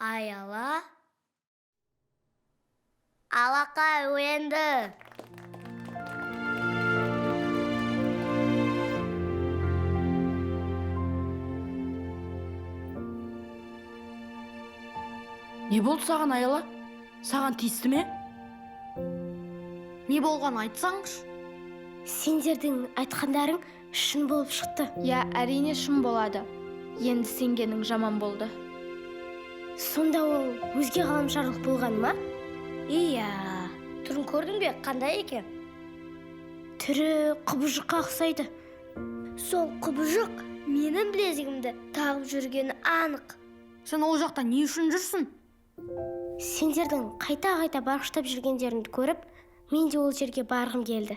Аяла. Алақай оянды. Не болды саған, Аяла? Саған тиісті ме? Не болған айтсаңшы? Сендердің айтқандарың шын болып шықты. Я, әрине шын болады. Енді сенгенің жаман болды. Сонда ол өзге ғаламшарлық болған ма? Иә. Түрін көрдің бе, қандай екен? Түрі құбыжыққа ұқсайды. Сол құбыжық менің білезігімді тағып жүргені анық. Сен ол жақта не үшін жүрсің? Сендердің қайта-қайта барғыштап жүргендеріңді көріп, мен де ол жерге барғым келді.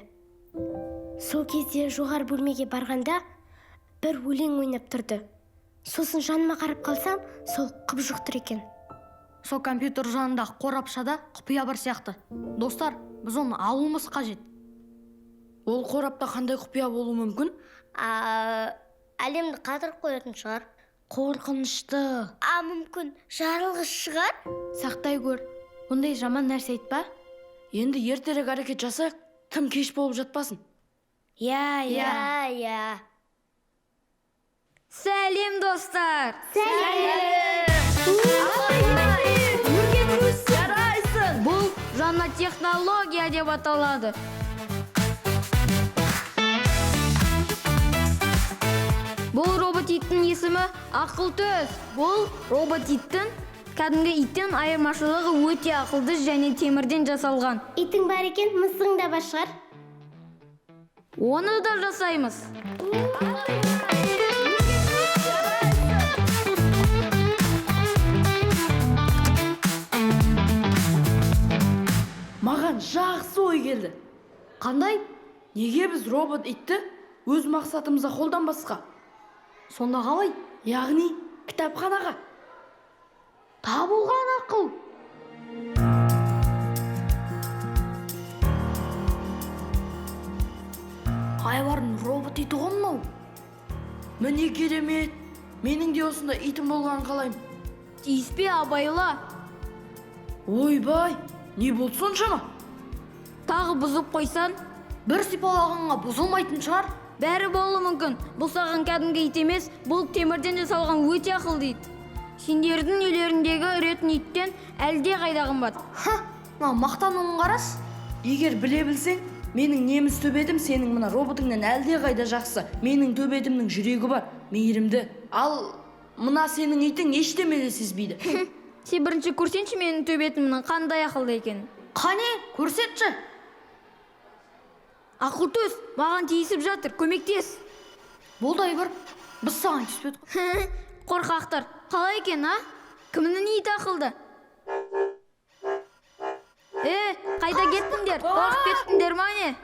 Сол кезде жоғары бөлмеге барғанда бір өлең ойнап тұрды. Сосын жаныма қарап қалсам, сол құбыжық тұр екен. Сол компьютер жанындағы қорапшада құпия бар сияқты. Достар, біз оны алуымыз қажет. Ол қорапта қандай құпия болуы мүмкін? Әлемді қатырып қоятын шығар. Қорқынышты. Мүмкін жарылғыш шығар. Сақтай көр. Ондай жаман нәрсе айтпа. Енді ертерек әрекет жасайық, тым кеш болып жатпасын. Иә. Сәлем, достар. Бұл жаңа технология деп аталады. Бұл робот иттің есімі Ақылтөс. Бұл робот иттің кәдімгі иттен айырмашылығы өте ақылды және темірден жасалған. Итің бар екен, мысығың да бар шығар. Оны да жасаймыз. Маған жақсы ой келді. Қандай? Неге біз робот итті өз мақсатымызға қолданбасқа? Сонда қалай? Яғни кітапханаға. Табылған ақыл. Айвардың робот иті ғой мынау. Міне керемет. Менің де осында итім болғанын қалаймын. Тиіспе, абайла. Ойбай, не болды соншама? Тағы бұзып қойсан, бір сипалағанға бұзылмайтын шығар. Бәрі болуы мүмкін. Бұл саған кәдімгі ит емес, бұл темірден жасалған өте ақылды ит. Сендердің үйлеріндегі үретін иттен әлде қайда қымбат. Мына мақтануын қарас. Егер біле білсең, менің неміс төбетім сенің мына роботыңнан әлде қайда жақсы. Менің төбетімнің жүрегі бар, мейірімді. Ал мына сенің итің ештемеде сезбейді. Сен бірінші көрсенші менің төбетімнің қандай ақылды екенін. Қане, көрсетші. Ақылтөс, маған тиісіп жатыр, көмектес. Болды, Айбар, біз саған тиіспедік. Қорқақтар, қалай екен, а? Кімнің ит ақылды? Қайда кеттіңдер? Қорқып кеттіңдер ма не?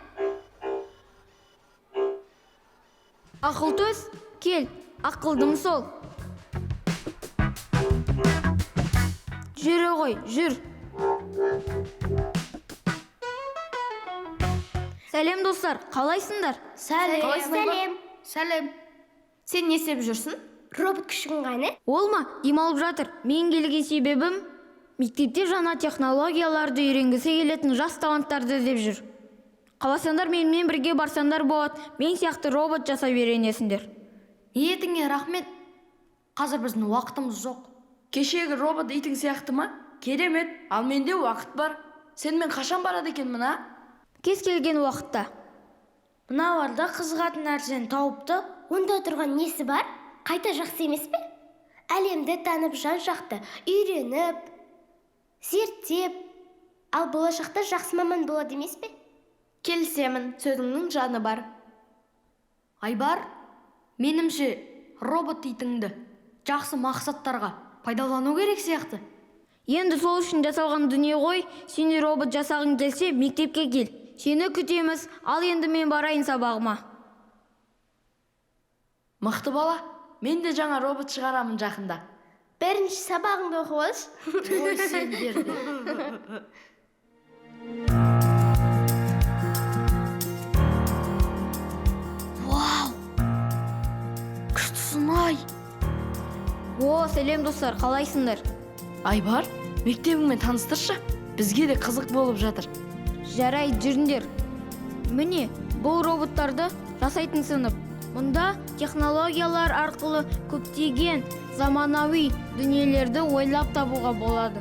Ақылтөс, кел, ақылдым сол. Жүре ғой, жүр. Сәлем, достар, қалайсыңдар? Сәлем. Сен не істеп жүрсің? Робот күшігін ғаны? Ол ма? Демалып жатыр. Мен келген себебім мектепте жаңа технологияларды үйренгісі келетін жас таланттарды іздеп жүр. Қаласаңдар менімен бірге барсаңдар болады. Мен сияқты робот жасай үйренесіңдер. Ниетіңе рахмет. Қазір біздің уақытымыз жоқ. Кешегі робот итің сияқты ма? Керемет, ал менде уақыт бар. Сенімен қашан барады екен мына? Кез келген уақытта. Мыналарда қызығатын нәрсені тауыпты. Онда тұрған несі бар? Қайта жақсы емес пе? Әлемді танып жан-жақты үйреніп, зерттеп, ал болашақта жақсы маман болады емес пе? Келісемін, сөзіңнің жаны бар. Айбар, менімше робот итіңді жақсы мақсаттарға пайдалану керек сияқты. Енді сол үшін жасалған дүние ғой, сені робот жасағың келсе, мектепке кел. Сені күтеміз, ал енді мен барайын сабағыма. Мықты бала, мен де жаңа робот шығарамын жақында. Бірінші сабағыңды оқып алшы. Ой, сендерді. Вау! Күштісін ай! О, сәлем достар, қалайсыңдар? Айбар, мектебіңмен таныстыршы. Бізге де қызық болып жатыр. Жарайды, жүріңдер. Міне, бұл роботтарды жасайтын сынып. Мұнда технологиялар арқылы көптеген заманауи дүниелерді ойлап табуға болады.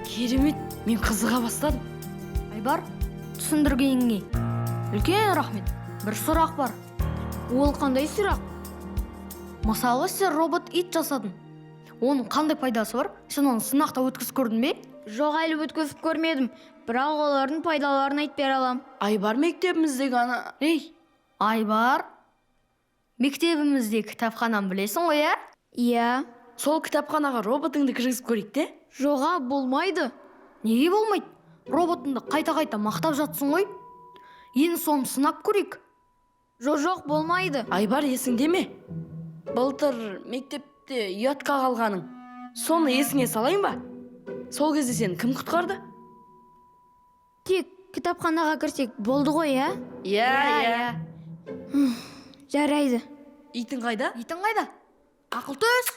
Керемет, мен қызыға бастадым. Айбар, түсіндіргеніңе үлкен рахмет. Бір сұрақ бар. Ол қандай сұрақ? Мысалы, сен робот ит жасадың. Оның қандай пайдасы бар? Сен оны сынақта өткізіп көрдің бе? Жоқ, әлі өткізіп көрмедім. Бірақ олардың пайдаларын айтып бере аламын. Айбар мектебіміздегі ана... Ей, Айбар, мектебімізде кітапхананы білесің ғой, иә? Иә. Сол кітапханаға роботыңды кіргізіп көрейік те? Жоға, болмайды. Неге болмайды? Роботыңды қайта-қайта мақтап жатсың ғой. Енді соны сынап көрейік. Жоқ, болмайды. Айбар, есіңде ме? Былтыр мектепте ұятқа қалғаның. Соны есіңе салайын ба? Сол кезде сені кім құтқарды? Тек кітапханаға кірсек болды ғой, иә? Иә. Жарайды. Итің қайда? Итің қайда? Ақылтөс!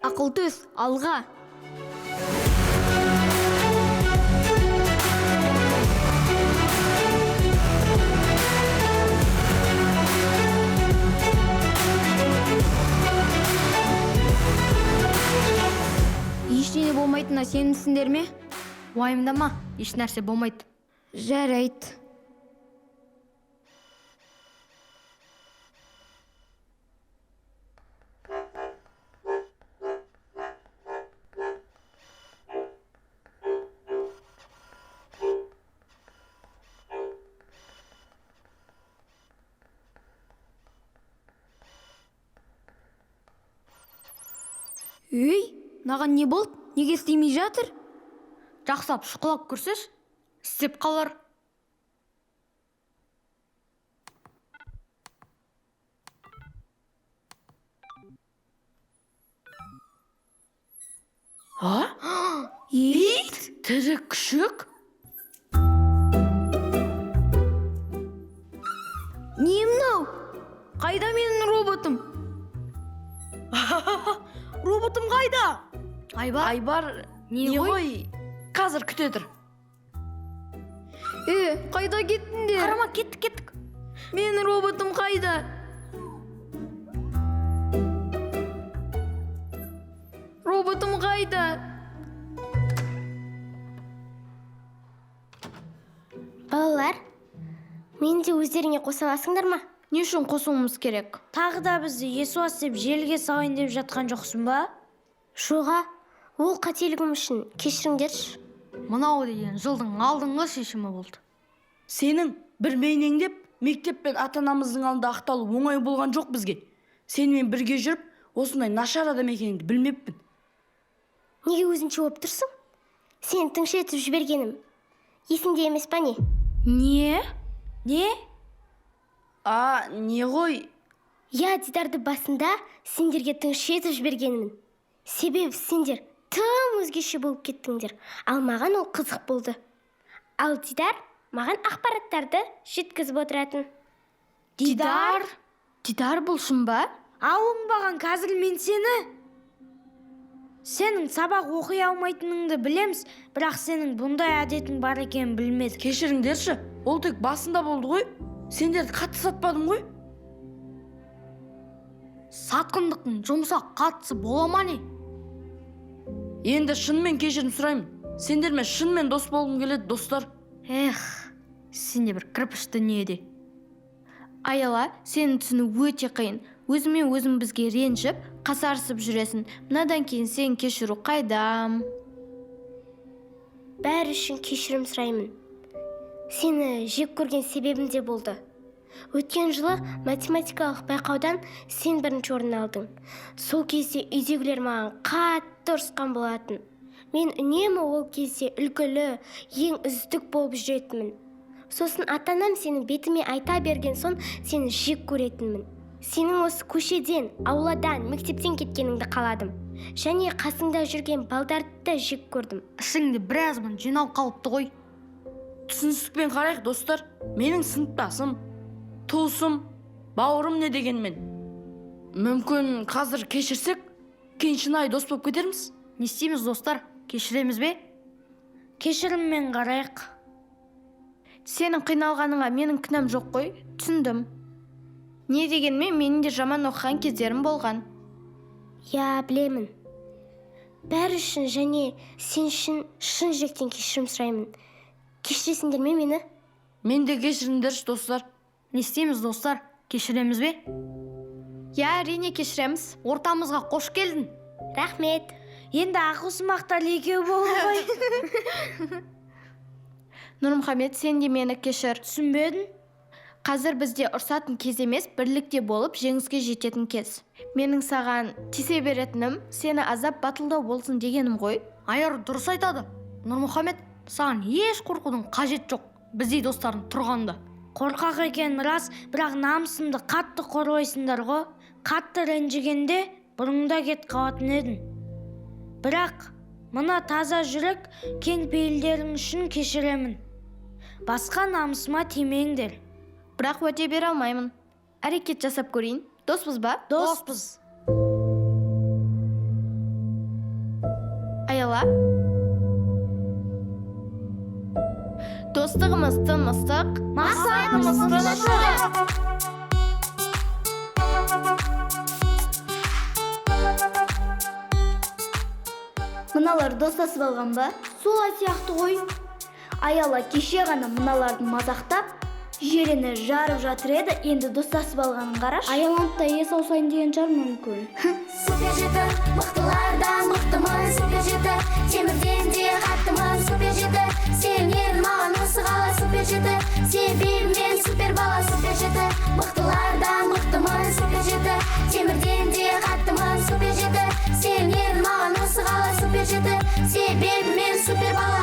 Ақылтөс, алға! Ештеңе болмайтынына сенімсіңдер ме? Уайымдама, еш нәрсе болмайды. Жарайды. Ей, маған не болды? Неге істемей жатыр? Жақсап шұқылап көрсеш, істеп қалар. Ит? Тірі күшік? Не мынау? Қайда менің роботым? Роботым қайда? Айбар, не ғой? Қазір күте тұр. Қайда кеттіңдер? Қарама, кеттік. Менің роботым қайда? Роботым қайда? Балалар, мені де өздеріңе қоса аласыңдар ма? Не үшін қосуымыз керек? Тағы да бізді есуас деп желге салайын деп жатқан жоқсың ба? Жоға, ол қателігім үшін кешіріңдерші. Мынау деген жылдың алдыңғы шешімі болды. Сенің бір мейнеңдеп, мектеп пен ата-анамыздың алдында ақталу оңай болған жоқ бізге. Сенімен бірге жүріп, осындай нашар адам екеніңді білмеппін. Неге өзінше болып тұрсың? Сені тыңшетіп жібергенім есіңде емес па не? Не? Не? Не ғой? Я Дидарды басында сендерге тыңшетіп жібергенмін. Себебі сендер тым өзгеше болып кеттіңдер. Ал маған ол қызық болды. Ал Дидар маған ақпараттарды жеткізіп отыратын. Дидар? Дидар болсын ба? Ал оңбаған, қазір мен сенің сабақ оқи алмайтыныңды білеміз, бірақ сенің бұндай әдетің бар екенін білмедік. Кешіріңдерші, ол тек басында болды ғой. Сендерді қатты сатпадым ғой. Сатқындықтың жұмсақ қатысы бола ма не? Енді шынымен кешірім сұраймын. Сендермен шынымен дос болғым келеді, достар. Сен де бір кірпіш дүниеде. Аяла, сені түсіну өте қиын. Өзімен өзім бізге ренжіп, қасарысып жүресің. Мынадан кейін сен кешіру қайдам? Бәрі үшін кешірім сұраймын. Сені жек көрген себебім де болды. Өткен жылы математикалық байқаудан сен бірінші орын алдың. Сол кезде үйдегілер маған қатты ұрысқан болатын. Мен үнемі ол кезде үлгілі, ең үздік болып жүретінмін. Сосын ата-анам сенің бетіме айта берген соң сені жек көретінмін. Сенің осы көшеден, ауладан, мектептен кеткеніңді қаладым. Және қасыңда жүрген балдарды да жек көрдім. Ішіңде біразмын жинал қалыпты ғой. түсіністікпен қарайық достар. Менің сыныптасым, туысым, бауырым не дегенмен. Мүмкін қазір кешірсек, кейін шынайы дос болып кетерміз. Не істейміз достар? Кешіреміз бе? Кешіріммен қарайық. Сенің қиналғаныңа менің күнәм жоқ қой, түсіндім. Не дегенмен менің де жаман оқыған кездерім болған. Я білемін. Бәрі үшін және сен үшін шын жүректен кешірім сұраймын. Кешіресіңдер ме мені? Мен де кешіріңдерші достар. Не істейміз достар? Кешіреміз бе? Я әрине кешіреміз. Ортамызға қош келдің. Рахмет. Енді ақусымақтар екеу болды ғой. Нұрмұхамед, сен де мені кешір. Түсінбедің? Қазір бізде ұрсатын кез емес, бірлікте болып жеңіске жететін кез. Менің саған тисе беретінім, сені азап батылдау болсын дегенім ғой. Айар дұрыс айтады. Нұрмұхамед, саған еш қорқудың қажет жоқ. Біздей достардың тұрғанда. Қорқақ екен рас, бірақ намысымды қатты қорғайсыңдар ғой. Қатты ренжігенде бұрыңда кет қалатын едің. Бірақ мына таза жүрек кең пейілдерің үшін кешіремін. Басқа намысыма тимеңдер. Бірақ уәде бере алмаймын. Әрекет жасап көрейін. Доспыз ба? Доспыз. Аяла. Достығымыз тыныстық, мақсатымыз тыныштық. Мыналар достасып алған ба? Солай сияқты ғой. Аяла кеше ғана мыналардың мазақтап, жерені жарып жатыр еді, енді достасып алғанын қараш. Аяланып та ес аусайын деген шығар мүмкін. Супер жеті, мықтылардан мықтымын, супер жеті, темірден де қаттымын, супер жеті, сенен маған осы қала, супер жеті, себебім мен супер бала, супер жеті, мықтылардан мықтымын, супер жеті, темірден де қаттымын, супер жеті, сенен маған осы қала, супер жеті, себебім мен супер бала.